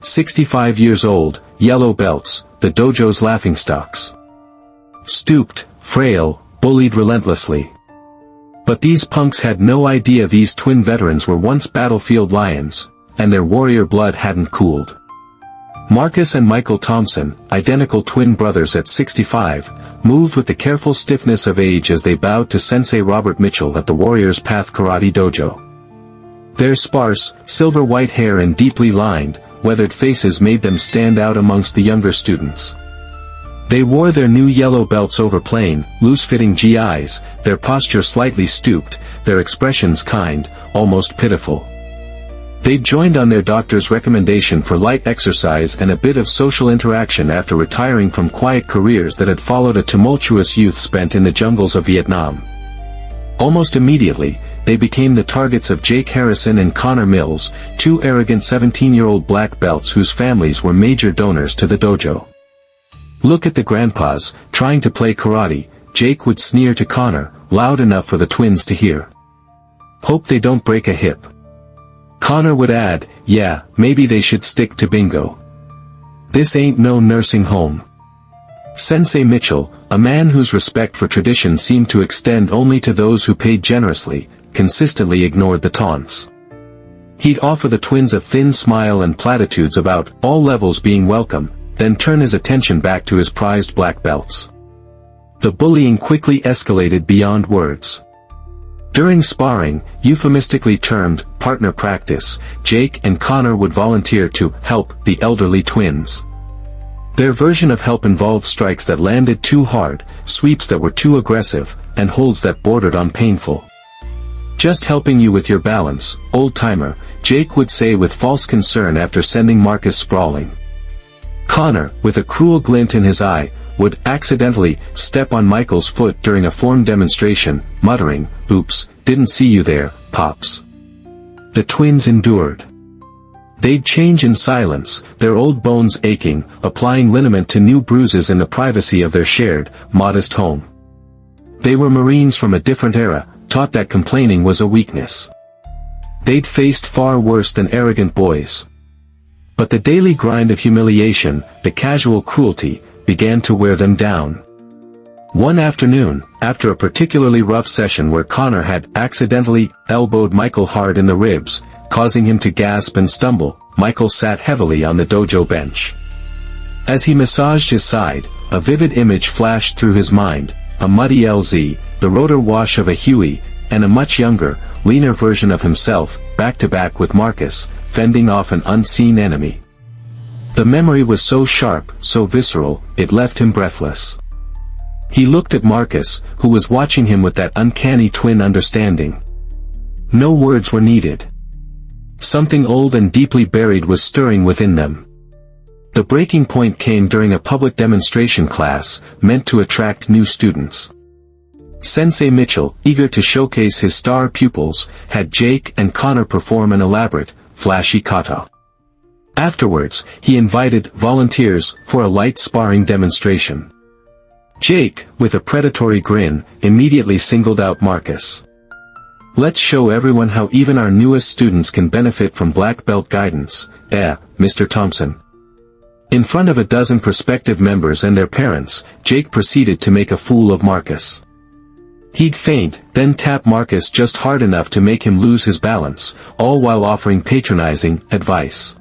65 years old, yellow belts, the dojo's laughingstocks. Stooped, frail, bullied relentlessly. But these punks had no idea these twin veterans were once battlefield lions, and their warrior blood hadn't cooled. Marcus and Michael Thompson, identical twin brothers at 65, moved with the careful stiffness of age as they bowed to Sensei Robert Mitchell at the Warriors Path Karate Dojo. Their sparse, silver-white hair and deeply lined, weathered faces made them stand out amongst the younger students. They wore their new yellow belts over plain, loose-fitting GIs, their posture slightly stooped, their expressions kind, almost pitiful. They'd joined on their doctor's recommendation for light exercise and a bit of social interaction after retiring from quiet careers that had followed a tumultuous youth spent in the jungles of Vietnam. Almost immediately, they became the targets of Jake Harrison and Connor Mills, two arrogant 17-year-old black belts whose families were major donors to the dojo. "Look at the grandpas, trying to play karate," Jake would sneer to Connor, loud enough for the twins to hear. "Hope they don't break a hip." Connor would add, "Yeah, maybe they should stick to bingo. This ain't no nursing home." Sensei Mitchell, a man whose respect for tradition seemed to extend only to those who paid generously, consistently ignored the taunts. He'd offer the twins a thin smile and platitudes about all levels being welcome, then turn his attention back to his prized black belts. The bullying quickly escalated beyond words. During sparring, euphemistically termed partner practice, Jake and Connor would volunteer to help the elderly twins. Their version of help involved strikes that landed too hard, sweeps that were too aggressive, and holds that bordered on painful. "Just helping you with your balance, old-timer," Jake would say with false concern after sending Marcus sprawling. Connor, with a cruel glint in his eye, would accidentally step on Michael's foot during a form demonstration, muttering, "Oops, didn't see you there, Pops." The twins endured. They'd change in silence, their old bones aching, applying liniment to new bruises in the privacy of their shared, modest home. They were Marines from a different era, taught that complaining was a weakness. They'd faced far worse than arrogant boys. But the daily grind of humiliation, the casual cruelty, began to wear them down. One afternoon, after a particularly rough session where Connor had accidentally elbowed Michael hard in the ribs, causing him to gasp and stumble, Michael sat heavily on the dojo bench. As he massaged his side, a vivid image flashed through his mind, a muddy LZ, the rotor wash of a Huey, and a much younger, leaner version of himself, back-to-back with Marcus, fending off an unseen enemy. The memory was so sharp, so visceral, it left him breathless. He looked at Marcus, who was watching him with that uncanny twin understanding. No words were needed. Something old and deeply buried was stirring within them. The breaking point came during a public demonstration class, meant to attract new students. Sensei Mitchell, eager to showcase his star pupils, had Jake and Connor perform an elaborate, flashy kata. Afterwards, he invited volunteers for a light sparring demonstration. Jake, with a predatory grin, immediately singled out Marcus. "Let's show everyone how even our newest students can benefit from black belt guidance, Mr. Thompson." In front of a dozen prospective members and their parents, Jake proceeded to make a fool of Marcus. He'd feint, then tap Marcus just hard enough to make him lose his balance, all while offering patronizing advice.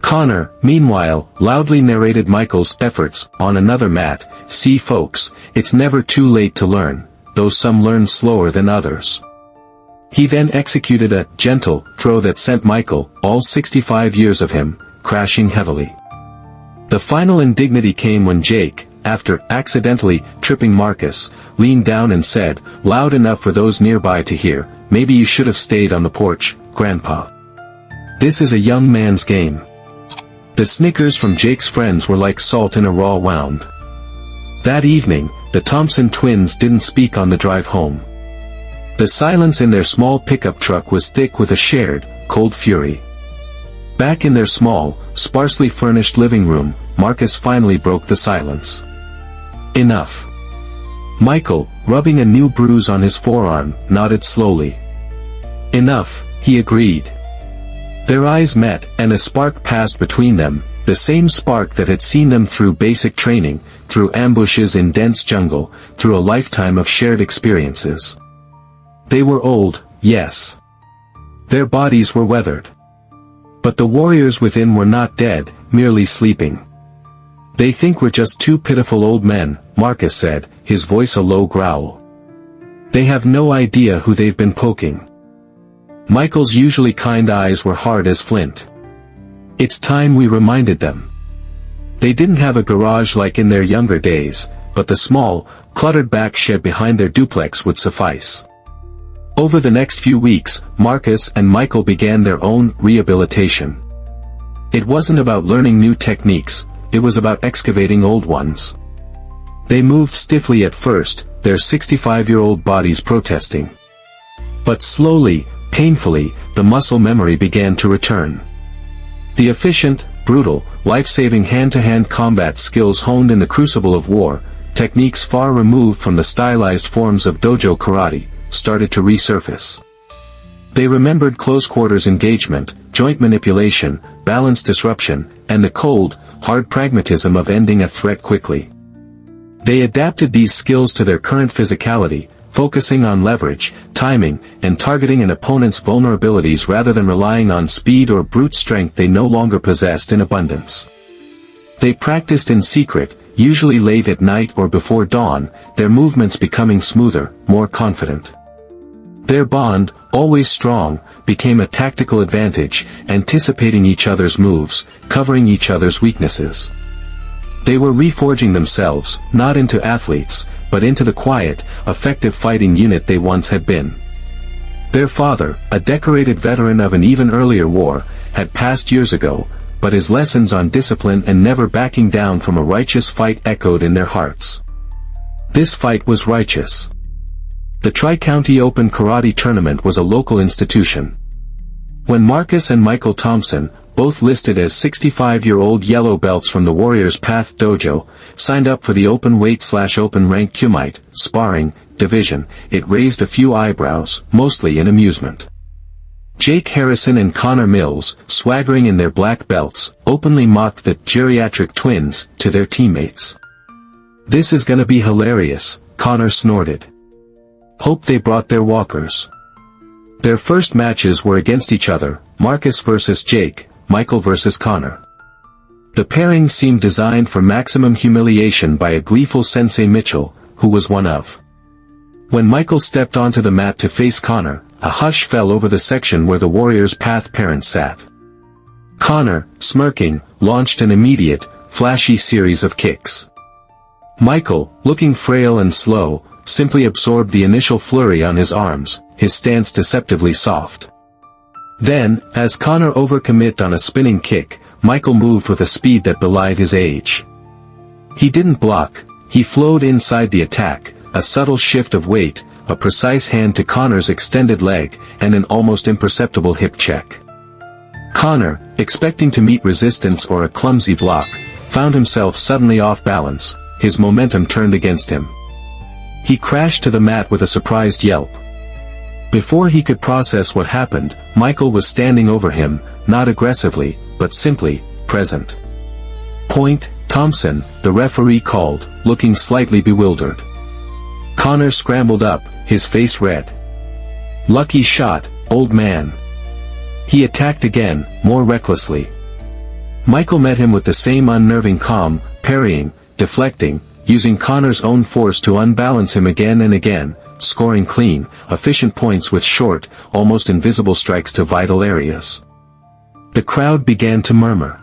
Connor, meanwhile, loudly narrated Michael's efforts on another mat. "See folks, it's never too late to learn, though some learn slower than others." He then executed a gentle throw that sent Michael, all 65 years of him, crashing heavily. The final indignity came when Jake, after accidentally tripping Marcus, leaned down and said, loud enough for those nearby to hear, "Maybe you should have stayed on the porch, Grandpa. This is a young man's game." The snickers from Jake's friends were like salt in a raw wound. That evening, the Thompson twins didn't speak on the drive home. The silence in their small pickup truck was thick with a shared, cold fury. Back in their small, sparsely furnished living room, Marcus finally broke the silence. "Enough." Michael, rubbing a new bruise on his forearm, nodded slowly. "Enough," he agreed. Their eyes met, and a spark passed between them, the same spark that had seen them through basic training, through ambushes in dense jungle, through a lifetime of shared experiences. They were old, yes. Their bodies were weathered. But the warriors within were not dead, merely sleeping. "They think we're just two pitiful old men," Marcus said, his voice a low growl. "They have no idea who they've been poking." Michael's usually kind eyes were hard as flint. "It's time we reminded them." They didn't have a garage like in their younger days, but the small, cluttered back shed behind their duplex would suffice. Over the next few weeks, Marcus and Michael began their own rehabilitation. It wasn't about learning new techniques, it was about excavating old ones. They moved stiffly at first, their 65-year-old bodies protesting. But slowly, painfully, the muscle memory began to return. The efficient, brutal, life-saving hand-to-hand combat skills honed in the crucible of war, techniques far removed from the stylized forms of dojo karate, started to resurface. They remembered close-quarters engagement, joint manipulation, balance disruption, and the cold, hard pragmatism of ending a threat quickly. They adapted these skills to their current physicality, focusing on leverage, timing, and targeting an opponent's vulnerabilities rather than relying on speed or brute strength they no longer possessed in abundance. They practiced in secret, usually late at night or before dawn, their movements becoming smoother, more confident. Their bond, always strong, became a tactical advantage, anticipating each other's moves, covering each other's weaknesses. They were reforging themselves, not into athletes, but into the quiet, effective fighting unit they once had been. Their father, a decorated veteran of an even earlier war, had passed years ago, but his lessons on discipline and never backing down from a righteous fight echoed in their hearts. This fight was righteous. The Tri-County Open Karate Tournament was a local institution. When Marcus and Michael Thompson, both listed as 65-year-old yellow belts from the Warriors Path Dojo, signed up for the open weight/open rank Kumite, sparring, division, it raised a few eyebrows, mostly in amusement. Jake Harrison and Connor Mills, swaggering in their black belts, openly mocked the geriatric twins to their teammates. "This is gonna be hilarious," Connor snorted. "Hope they brought their walkers." Their first matches were against each other, Marcus versus Jake, Michael versus Connor. The pairing seemed designed for maximum humiliation by a gleeful Sensei Mitchell, who was one of. When Michael stepped onto the mat to face Connor, a hush fell over the section where the Warriors Path parents sat. Connor, smirking, launched an immediate, flashy series of kicks. Michael, looking frail and slow, simply absorbed the initial flurry on his arms, his stance deceptively soft. Then, as Connor overcommitted on a spinning kick, Michael moved with a speed that belied his age. He didn't block, he flowed inside the attack, a subtle shift of weight, a precise hand to Connor's extended leg, and an almost imperceptible hip check. Connor, expecting to meet resistance or a clumsy block, found himself suddenly off balance, his momentum turned against him. He crashed to the mat with a surprised yelp. Before he could process what happened, Michael was standing over him, not aggressively, but simply, present. "Point, Thompson," the referee called, looking slightly bewildered. Connor scrambled up, his face red. "Lucky shot, old man." He attacked again, more recklessly. Michael met him with the same unnerving calm, parrying, deflecting, using Connor's own force to unbalance him again and again, scoring clean, efficient points with short, almost invisible strikes to vital areas. The crowd began to murmur.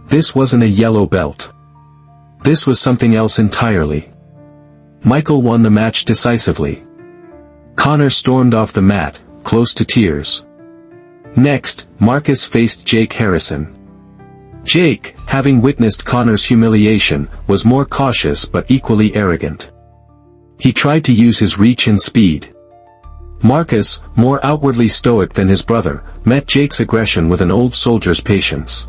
This wasn't a yellow belt. This was something else entirely. Michael won the match decisively. Connor stormed off the mat, close to tears. Next, Marcus faced Jake Harrison. Jake, having witnessed Connor's humiliation, was more cautious but equally arrogant. He tried to use his reach and speed. Marcus, more outwardly stoic than his brother, met Jake's aggression with an old soldier's patience.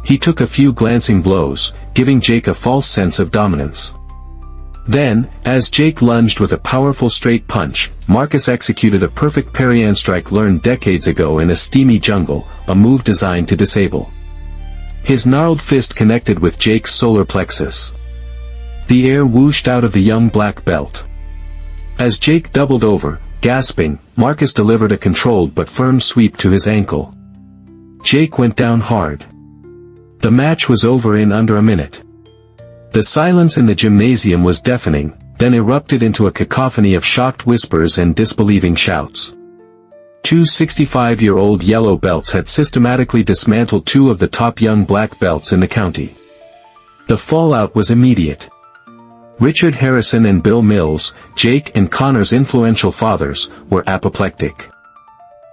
He took a few glancing blows, giving Jake a false sense of dominance. Then, as Jake lunged with a powerful straight punch, Marcus executed a perfect parry-and strike learned decades ago in a steamy jungle, a move designed to disable. His gnarled fist connected with Jake's solar plexus. The air whooshed out of the young black belt. As Jake doubled over, gasping, Marcus delivered a controlled but firm sweep to his ankle. Jake went down hard. The match was over in under a minute. The silence in the gymnasium was deafening, then erupted into a cacophony of shocked whispers and disbelieving shouts. Two 65-year-old yellow belts had systematically dismantled two of the top young black belts in the county. The fallout was immediate. Richard Harrison and Bill Mills, Jake and Connor's influential fathers, were apoplectic.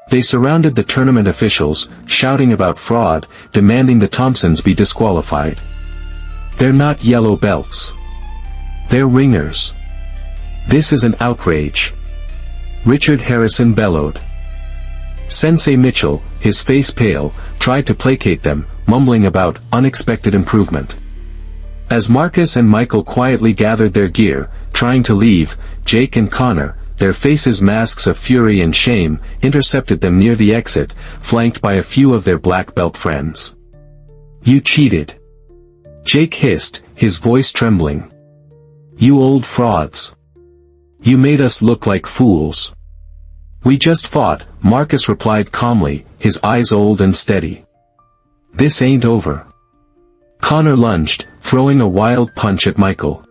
They surrounded the tournament officials, shouting about fraud, demanding the Thompsons be disqualified. "They're not yellow belts. They're ringers. This is an outrage," Richard Harrison bellowed. Sensei Mitchell, his face pale, tried to placate them, mumbling about unexpected improvement. As Marcus and Michael quietly gathered their gear, trying to leave, Jake and Connor, their faces masks of fury and shame, intercepted them near the exit, flanked by a few of their black belt friends. "You cheated," Jake hissed, his voice trembling. "You old frauds. You made us look like fools." "We just fought," Marcus replied calmly, his eyes old and steady. "This ain't over." Connor lunged, throwing a wild punch at Michael.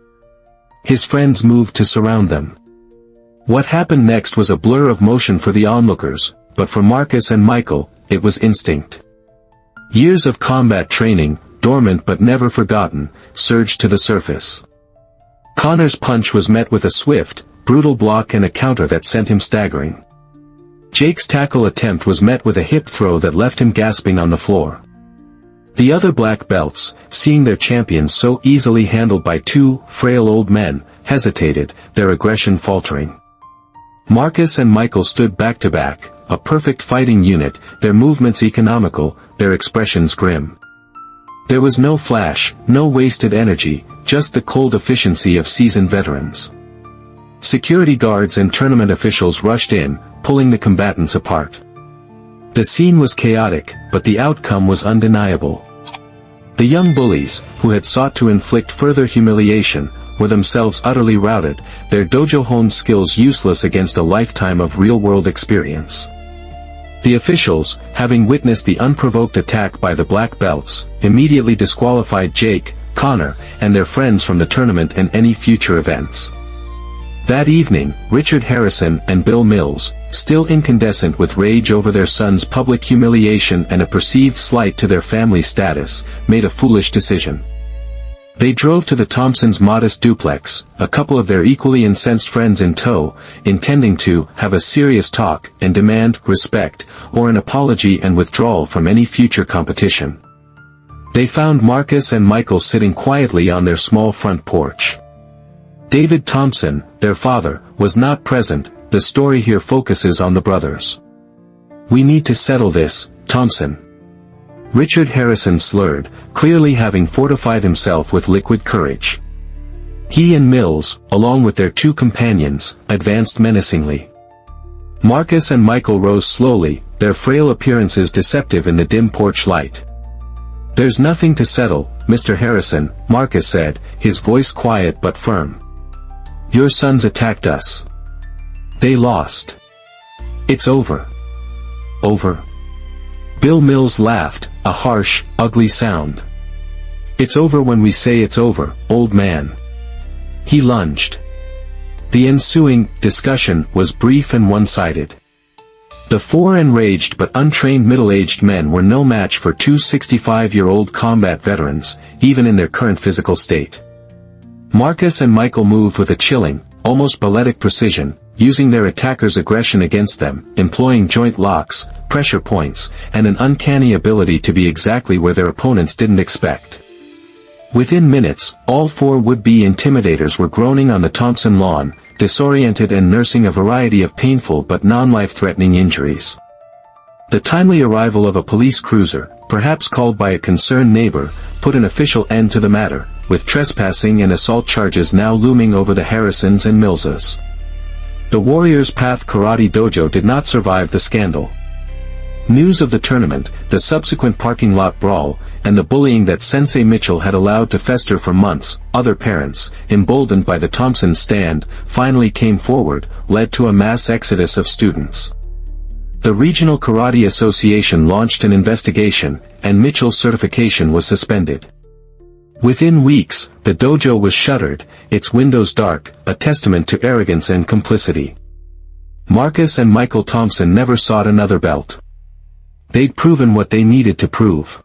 His friends moved to surround them. What happened next was a blur of motion for the onlookers, but for Marcus and Michael, it was instinct. Years of combat training, dormant but never forgotten, surged to the surface. Connor's punch was met with a swift, brutal block and a counter that sent him staggering. Jake's tackle attempt was met with a hip throw that left him gasping on the floor. The other black belts, seeing their champions so easily handled by two frail old men, hesitated, their aggression faltering. Marcus and Michael stood back to back, a perfect fighting unit, their movements economical, their expressions grim. There was no flash, no wasted energy, just the cold efficiency of seasoned veterans. Security guards and tournament officials rushed in, pulling the combatants apart. The scene was chaotic, but the outcome was undeniable. The young bullies, who had sought to inflict further humiliation, were themselves utterly routed, their dojo-honed skills useless against a lifetime of real-world experience. The officials, having witnessed the unprovoked attack by the black belts, immediately disqualified Jake, Connor, and their friends from the tournament and any future events. That evening, Richard Harrison and Bill Mills, still incandescent with rage over their son's public humiliation and a perceived slight to their family status, made a foolish decision. They drove to the Thompsons' modest duplex, a couple of their equally incensed friends in tow, intending to have a serious talk and demand respect, or an apology and withdrawal from any future competition. They found Marcus and Michael sitting quietly on their small front porch. David Thompson, their father, was not present. The story here focuses on the brothers. "We need to settle this, Thompson," Richard Harrison slurred, clearly having fortified himself with liquid courage. He and Mills, along with their two companions, advanced menacingly. Marcus and Michael rose slowly, their frail appearances deceptive in the dim porch light. "There's nothing to settle, Mr. Harrison," Marcus said, his voice quiet but firm. "Your sons attacked us. They lost. It's over." "Over?" Bill Mills laughed, a harsh, ugly sound. "It's over when we say it's over, old man." He lunged. The ensuing discussion was brief and one-sided. The four enraged but untrained middle-aged men were no match for two 65-year-old combat veterans, even in their current physical state. Marcus and Michael moved with a chilling, almost balletic precision, using their attackers' aggression against them, employing joint locks, pressure points, and an uncanny ability to be exactly where their opponents didn't expect. Within minutes, all four would-be intimidators were groaning on the Thompson lawn, disoriented and nursing a variety of painful but non-life-threatening injuries. The timely arrival of a police cruiser, perhaps called by a concerned neighbor, put an official end to the matter, with trespassing and assault charges now looming over the Harrisons and Millses. The Warriors Path Karate Dojo did not survive the scandal. News of the tournament, the subsequent parking lot brawl, and the bullying that Sensei Mitchell had allowed to fester for months, other parents, emboldened by the Thompson stand, finally came forward, led to a mass exodus of students. The Regional Karate Association launched an investigation, and Mitchell's certification was suspended. Within weeks, the dojo was shuttered, its windows dark, a testament to arrogance and complicity. Marcus and Michael Thompson never sought another belt. They'd proven what they needed to prove.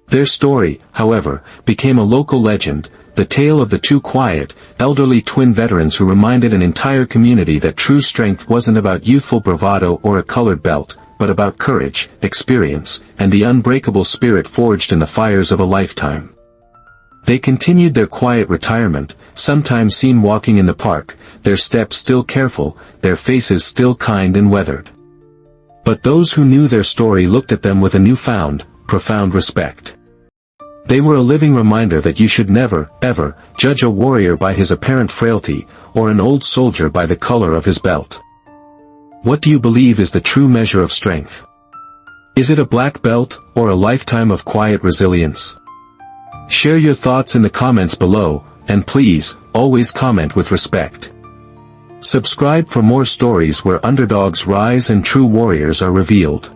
Their story, however, became a local legend, the tale of the two quiet, elderly twin veterans who reminded an entire community that true strength wasn't about youthful bravado or a colored belt, but about courage, experience, and the unbreakable spirit forged in the fires of a lifetime. They continued their quiet retirement, sometimes seen walking in the park, their steps still careful, their faces still kind and weathered. But those who knew their story looked at them with a newfound, profound respect. They were a living reminder that you should never, ever, judge a warrior by his apparent frailty, or an old soldier by the color of his belt. What do you believe is the true measure of strength? Is it a black belt, or a lifetime of quiet resilience? Share your thoughts in the comments below, and please, always comment with respect. Subscribe for more stories where underdogs rise and true warriors are revealed.